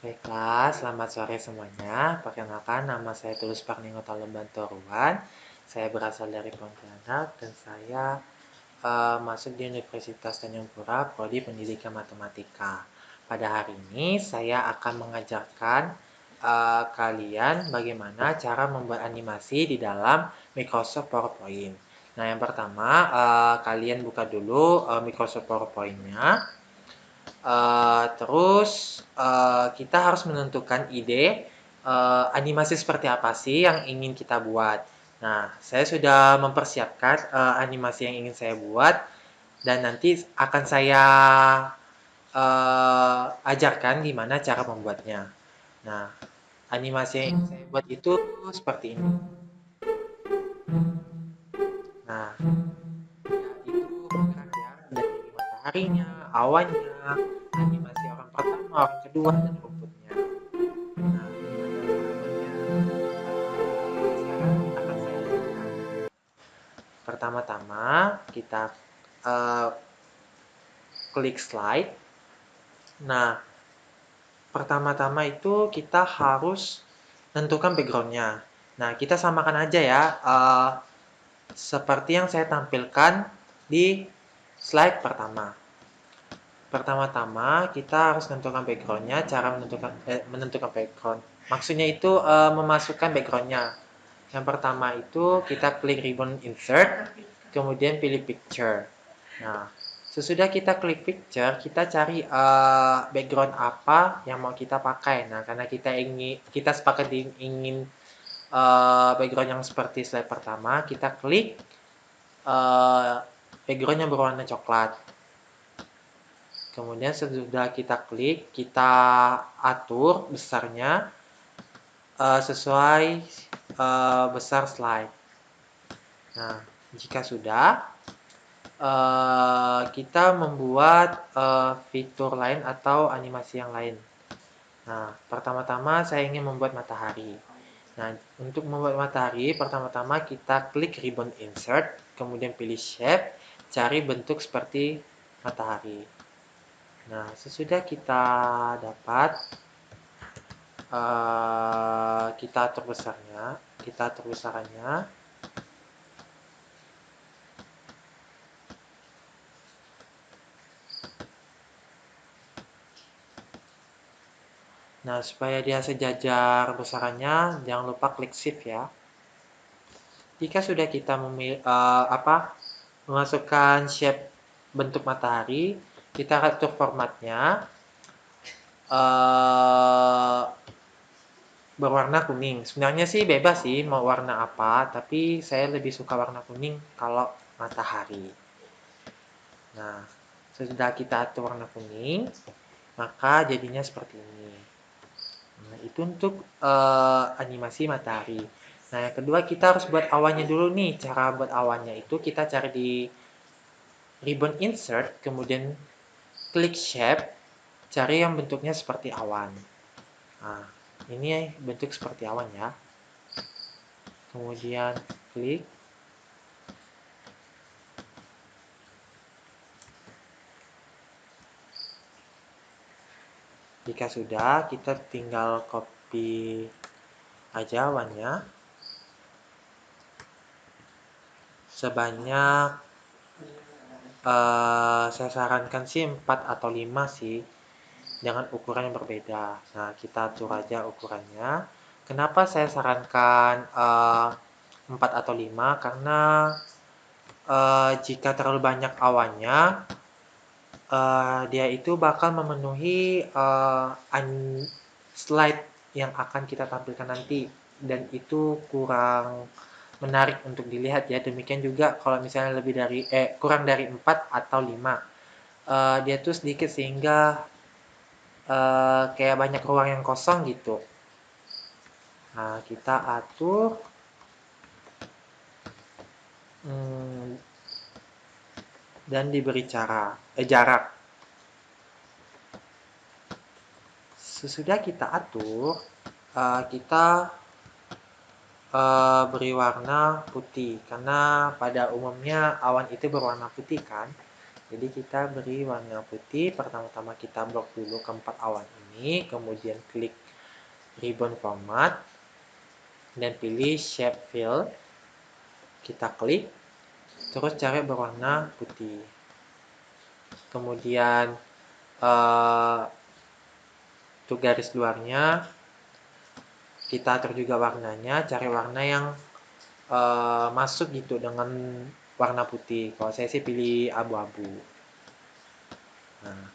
Baiklah, selamat sore semuanya. Perkenalkan, nama saya Tulus Parningota Lembantoruan. Saya berasal dari Pontianak dan saya masuk di Universitas Tanjung Pura, Prodi Pendidikan Matematika. Pada hari ini, saya akan mengajarkan kalian bagaimana cara membuat animasi di dalam Microsoft PowerPoint. Nah, yang pertama, kalian buka dulu Microsoft PowerPoint-nya. Terus kita harus menentukan ide animasi seperti apa sih yang ingin kita buat. Nah, saya sudah mempersiapkan animasi yang ingin saya buat dan nanti akan saya ajarkan gimana cara membuatnya. Nah, animasi yang ingin saya buat itu seperti ini. Nah, itu bergerak ya dari mataharinya, awannya, animasi orang pertama, orang kedua, dan rumputnya. Nah, gimana cara buatnya? Sekarang akan saya ajarkan. Pertama-tama kita uh, klik slide. Nah, pertama-tama itu kita harus tentukan backgroundnya. Nah, kita samakan aja ya, seperti yang saya tampilkan di slide pertama. Pertama-tama kita harus menentukan backgroundnya. Cara menentukan background, maksudnya itu memasukkan backgroundnya. Yang pertama itu kita klik ribbon insert, kemudian pilih picture. Nah, sesudah kita klik picture, kita cari background apa yang mau kita pakai. Nah, karena kita sepakat ingin background yang seperti slide pertama, kita klik background yang berwarna coklat. Kemudian sesudah kita klik, kita atur besarnya sesuai besar slide. Nah, jika sudah, kita membuat fitur lain atau animasi yang lain. Nah, pertama-tama saya ingin membuat matahari. Nah, untuk membuat matahari, pertama-tama kita klik ribbon insert, kemudian pilih shape, cari bentuk seperti matahari. Nah, sesudah kita dapat, kita atur besarannya. Nah, supaya dia sejajar besarannya, jangan lupa klik shift ya. Jika sudah kita memasukkan shape bentuk matahari, kita atur formatnya berwarna kuning. Sebenarnya sih bebas sih mau warna apa, tapi saya lebih suka warna kuning kalau matahari. Nah, sesudah kita atur warna kuning, maka jadinya seperti ini. Nah, itu untuk animasi matahari. Nah, yang kedua kita harus buat awannya dulu nih. Cara buat awannya itu kita cari di ribbon insert, kemudian klik shape, cari yang bentuknya seperti awan. Nah, ini bentuk seperti awan ya. Kemudian klik. Jika sudah, kita tinggal copy aja awannya. Sebanyak saya sarankan sih 4 atau 5 sih, dengan ukuran yang berbeda. Nah, kita atur aja ukurannya. Kenapa saya sarankan 4 atau 5? Karena jika terlalu banyak awannya, dia itu bakal memenuhi slide yang akan kita tampilkan nanti, dan itu kurang menarik untuk dilihat ya. Demikian juga kalau misalnya kurang dari 4 atau 5, dia tuh sedikit sehingga kayak banyak ruang yang kosong gitu. Nah, kita atur dan diberi jarak. Sesudah kita atur, kita beri warna putih, karena pada umumnya awan itu berwarna putih kan. Jadi kita beri warna putih, pertama-tama kita blok dulu keempat awan ini, kemudian klik ribbon format, dan pilih shape fill. Kita klik, terus cari berwarna putih. Kemudian untuk garis luarnya, kita atur juga warnanya, cari warna yang masuk gitu dengan warna putih. Kalau saya sih pilih abu-abu. Nah,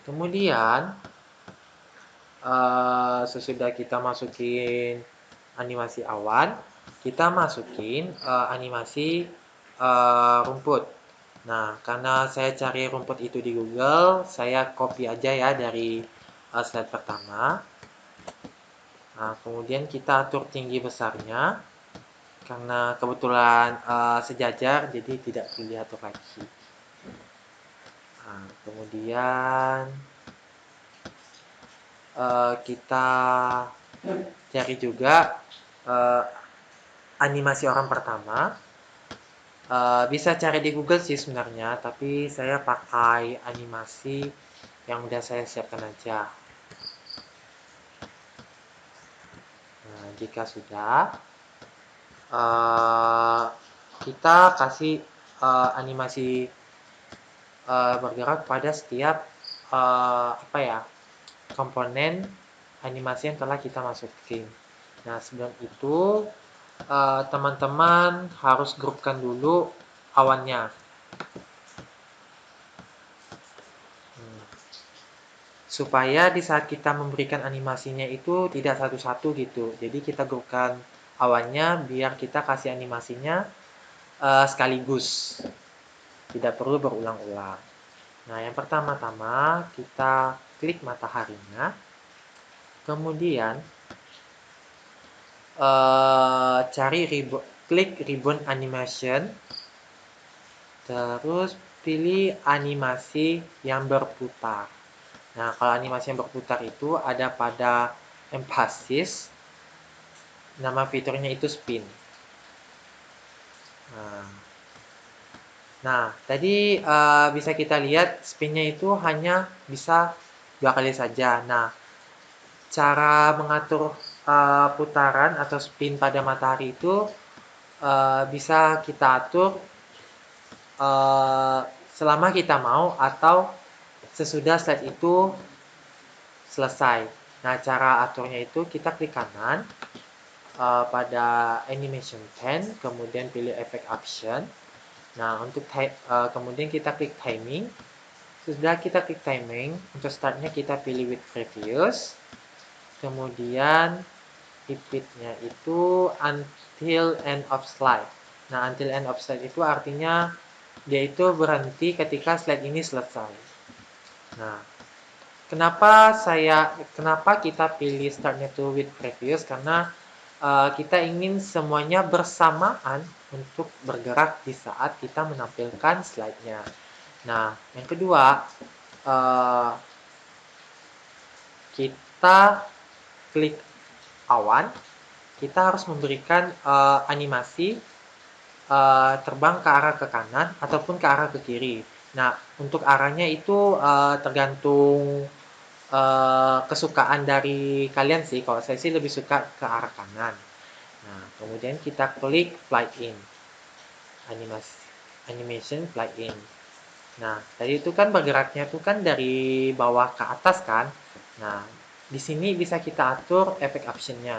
kemudian sesudah kita masukin animasi awan, kita masukin animasi rumput. Nah, karena saya cari rumput itu di Google, saya copy aja ya dari slide pertama. Nah, kemudian kita atur tinggi besarnya. Karena kebetulan sejajar, jadi tidak perlu diatur lagi. Nah, kemudian kita cari juga animasi orang pertama. Bisa cari di Google sih sebenarnya, tapi saya pakai animasi yang udah saya siapkan aja. Nah, jika sudah, kita kasih animasi bergerak pada setiap komponen animasi yang telah kita masukin. Nah, sebelum itu teman-teman harus grupkan dulu awannya. Supaya di saat kita memberikan animasinya itu tidak satu-satu gitu. Jadi kita grupkan awannya biar kita kasih animasinya sekaligus. Tidak perlu berulang-ulang. Nah, yang pertama-tama kita klik mataharinya. Kemudian klik ribbon animation. Terus pilih animasi yang berputar. Nah, kalau animasi yang berputar itu ada pada emphasis. Nama fiturnya itu spin. Nah, tadi bisa kita lihat spinnya itu hanya bisa 2 kali saja. Nah, cara mengatur putaran atau spin pada matahari itu bisa kita atur selama kita mau atau sesudah slide itu selesai. Nah, cara aturnya itu kita klik kanan pada animation pen, kemudian pilih effect option. Nah, untuk kemudian kita klik timing. Sesudah kita klik timing, untuk startnya kita pilih with previous. Kemudian repeatnya itu until end of slide. Nah, until end of slide itu artinya dia itu berhenti ketika slide ini selesai. Nah, kenapa kita pilih startnya itu with previous? Karena kita ingin semuanya bersamaan untuk bergerak di saat kita menampilkan slide-nya. Nah, yang kedua, kita klik awan, kita harus memberikan animasi terbang ke arah ke kanan ataupun ke arah ke kiri. Nah, untuk arahnya itu tergantung kesukaan dari kalian sih. Kalau saya sih lebih suka ke arah kanan. Nah, kemudian kita klik fly in. Animation fly in. Nah, tadi itu kan bergeraknya itu kan dari bawah ke atas kan. Nah, di sini bisa kita atur efek optionnya.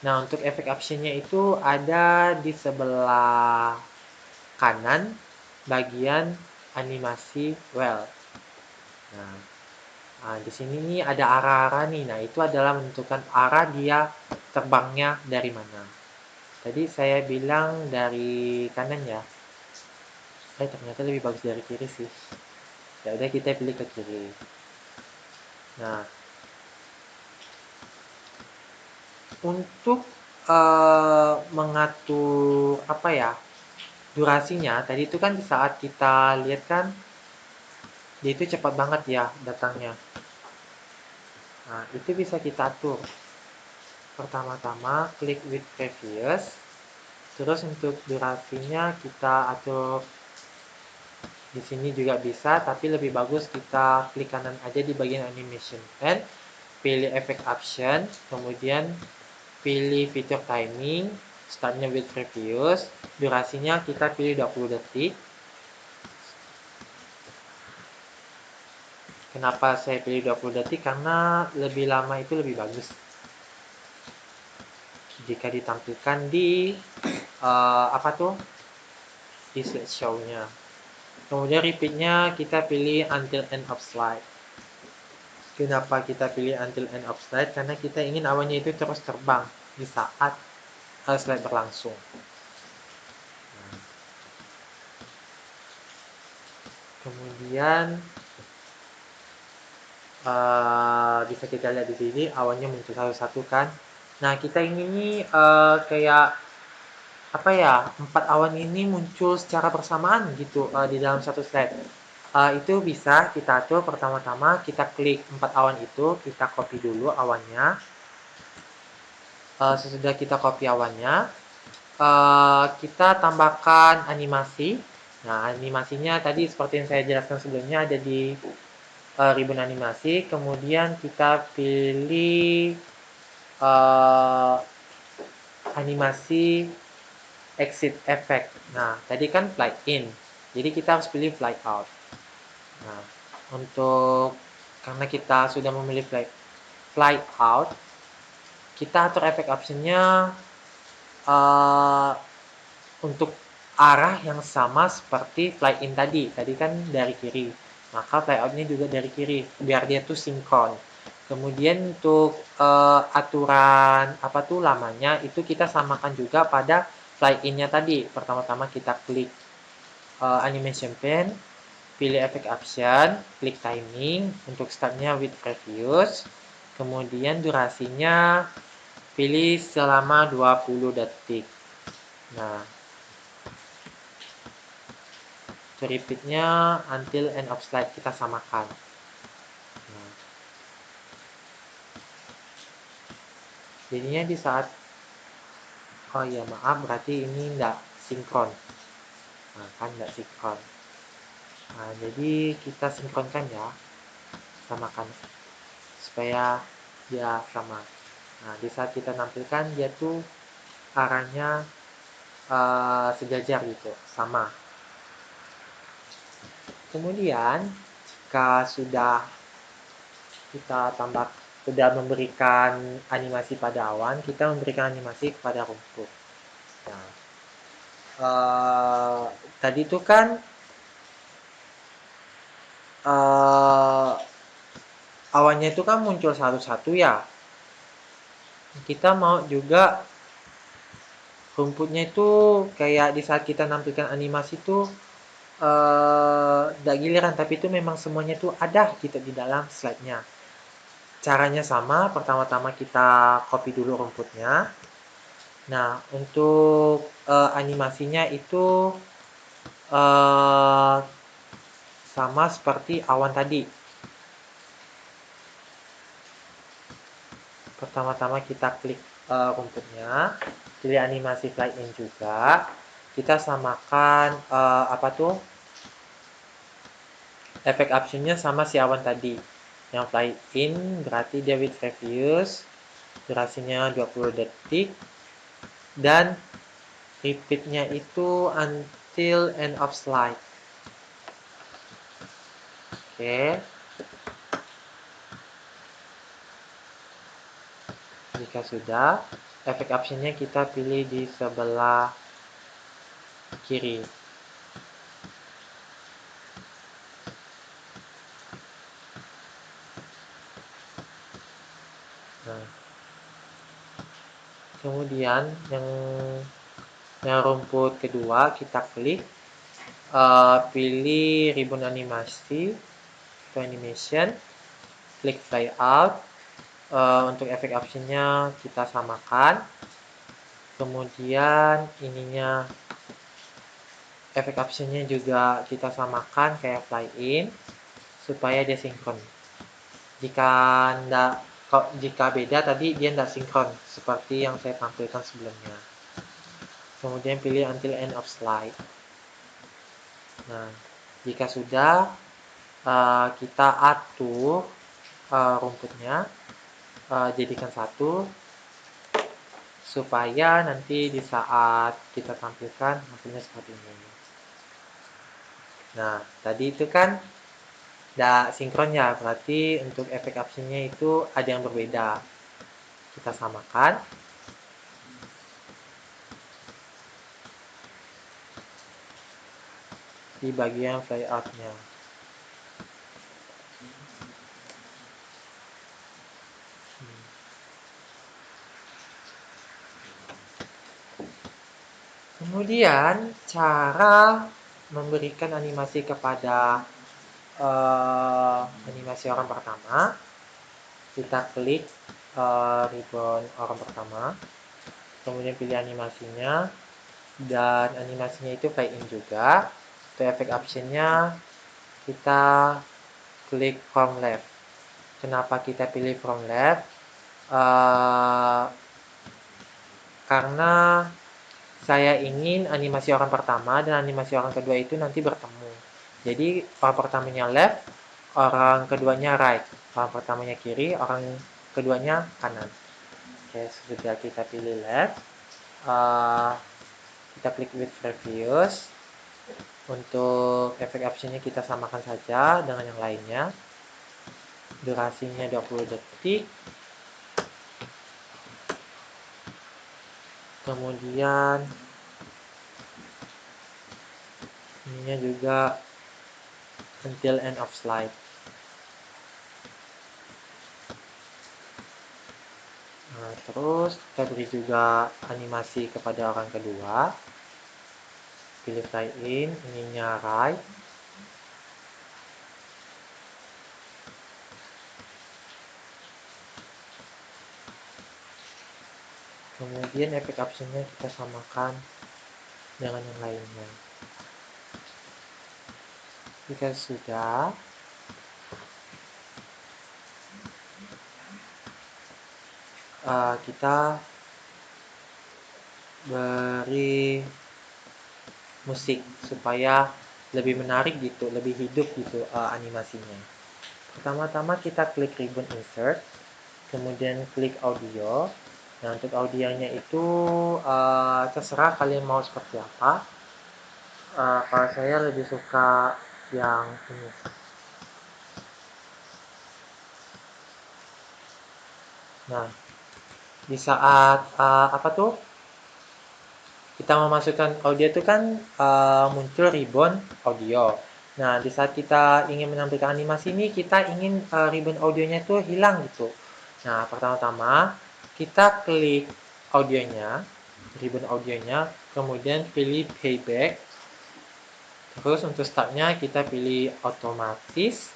Nah, untuk efek optionnya itu ada di sebelah kanan bagian animasi well. Nah, di sini nih ada arah-arah nih. Nah, itu adalah menentukan arah dia terbangnya dari mana. Tadi saya bilang dari kanan ya. Ternyata lebih bagus dari kiri sih. Ya udah kita pilih ke kiri. Nah, untuk mengatur durasinya, tadi itu kan di saat kita lihat kan dia itu cepat banget ya datangnya. Nah, itu bisa kita atur. Pertama-tama klik with previous. Terus untuk durasinya kita atur Di sini juga bisa, tapi lebih bagus kita klik kanan aja di bagian animation pen, pilih effect option, kemudian pilih fitur timing, startnya with previous, durasinya kita pilih 20 detik. Kenapa saya pilih 20 detik? Karena lebih lama itu lebih bagus jika ditampilkan di apa tuh, di slideshow-nya. Kemudian repeat-nya kita pilih until end of slide. Kenapa kita pilih until end of slide? Karena kita ingin awannya itu terus terbang di saat slide berlangsung. Kemudian bisa kita lihat di sini awannya muncul satu-satu kan. Nah, kita ingin kayak apa ya, 4 awan ini muncul secara bersamaan gitu di dalam satu slide. Itu bisa kita atur. Pertama-tama kita klik 4 awan itu, kita copy dulu awannya. Sesudah kita copy awannya, kita tambahkan animasi. Nah, animasinya tadi seperti yang saya jelaskan sebelumnya ada di ribbon animasi. Kemudian kita pilih animasi exit effect. Nah, tadi kan fly in, jadi kita harus pilih fly out. Nah, karena kita sudah memilih fly out, kita atur efek optionnya untuk arah yang sama seperti fly in tadi. Tadi kan dari kiri, maka fly outnya juga dari kiri, biar dia tuh sinkron. Kemudian untuk aturan apa tuh lamanya itu kita samakan juga pada fly in-nya tadi. Pertama-tama kita klik animation pen, pilih efek option, klik timing, untuk startnya with previous, kemudian durasinya pilih selama 20 detik. Nah, repeatnya until end of slide kita samakan. Nah, jadinya di saat, oh ya maaf, berarti ini enggak sinkron. Nah, kan enggak sinkron. Nah, jadi kita sinkronkan ya, samakan supaya dia sama. Nah, di saat kita nampilkan dia tuh arahnya sejajar gitu, sama. Kemudian jika sudah memberikan animasi pada awan, kita memberikan animasi kepada rumput. Nah, tadi itu kan awannya itu kan muncul satu-satu ya. Kita mau juga rumputnya itu kayak di saat kita nampilkan animasi itu gak giliran, tapi itu memang semuanya itu ada gitu di dalam slide-nya. Caranya sama, pertama-tama kita copy dulu rumputnya. Nah, untuk animasinya itu sama seperti awan tadi. Pertama-tama kita klik rumputnya, pilih animasi fly in juga. Kita samakan apa tuh? Efek optionnya sama si awan tadi. Yang fly in berarti dia with previous, durasinya 20 detik, dan repeatnya itu until end of slide. Oke. Jika sudah, efek optionnya kita pilih di sebelah kiri. Nah, kemudian yang rumput kedua kita klik, pilih ribbon animasi atau animation, klik fly out. Untuk efek optionnya kita samakan. Kemudian ininya efek optionnya juga kita samakan kayak fly in supaya dia sinkron. Jika beda tadi dia tidak sinkron seperti yang saya tampilkan sebelumnya. Kemudian pilih until end of slide. Nah, Jika sudah, kita atur rumputnya, jadikan satu, supaya nanti di saat kita tampilkan hasilnya seperti ini. Nah, tadi itu kan tidak sinkron ya, berarti untuk efek absennya itu ada yang berbeda. Kita samakan. Di bagian flyout-nya. Kemudian cara memberikan animasi kepada animasi orang pertama, kita klik ribbon orang pertama, kemudian pilih animasinya, dan animasinya itu fade in juga. Untuk efek optionnya kita klik from left. Kenapa kita pilih from left? Karena saya ingin animasi orang pertama dan animasi orang kedua itu nanti bertemu. Jadi orang pertamanya left, orang keduanya right. Orang pertamanya kiri, orang keduanya kanan. Oke, sudah kita pilih left. Kita klik with previous. Untuk efek optionnya kita samakan saja dengan yang lainnya. Durasinya 20 detik. Kemudian ininya juga until end of slide. Nah, terus kita beri juga animasi kepada orang kedua. Pilih fly in, ininya right. Kemudian efek optionnya kita samakan dengan yang lainnya. Jika sudah, kita beri musik supaya lebih menarik gitu, lebih hidup gitu animasinya. Pertama-tama kita klik ribbon insert, kemudian klik audio. Nah, untuk audionya itu terserah kalian mau seperti apa. Kalau saya lebih suka yang ini. Nah, di saat apa tuh kita memasukkan audio itu kan muncul ribbon audio. Nah, di saat kita ingin menampilkan animasi ini, kita ingin ribbon audionya itu hilang gitu. Nah, pertama-tama kita klik audionya, ribbon audionya, kemudian pilih playback. Terus untuk startnya kita pilih otomatis.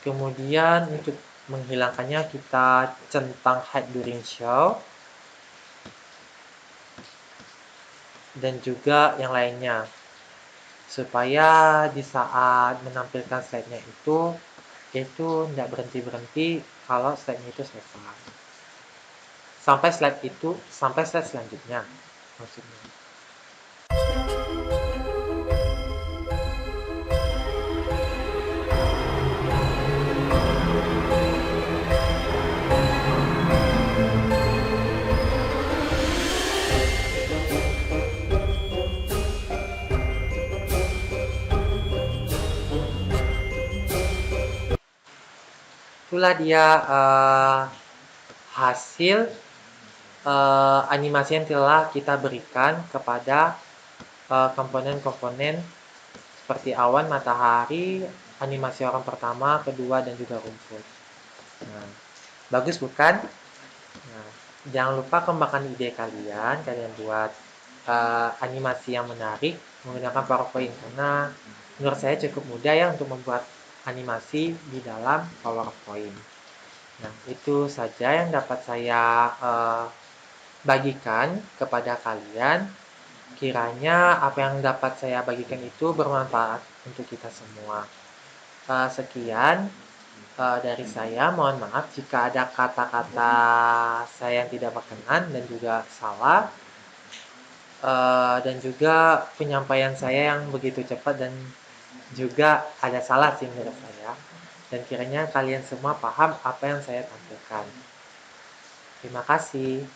Kemudian untuk menghilangkannya kita centang hide during show. Dan juga yang lainnya. Supaya di saat menampilkan slide-nya itu tidak berhenti-berhenti kalau slide-nya itu selesai. Sampai slide selanjutnya maksudnya. Itulah dia hasil animasi yang telah kita berikan kepada komponen-komponen seperti awan, matahari, animasi orang pertama, kedua, dan juga rumput. Nah, bagus bukan? Nah, jangan lupa kembangkan ide kalian buat animasi yang menarik menggunakan PowerPoint, karena menurut saya cukup mudah ya untuk membuat animasi di dalam PowerPoint. Nah, itu saja yang dapat saya bagikan kepada kalian. Kiranya apa yang dapat saya bagikan itu bermanfaat untuk kita semua. Sekian dari saya. Mohon maaf jika ada kata-kata saya yang tidak berkenan dan juga salah. dan juga penyampaian saya yang begitu cepat dan juga ada salah sih menurut saya. Dan kiranya kalian semua paham apa yang saya tampilkan. Terima kasih.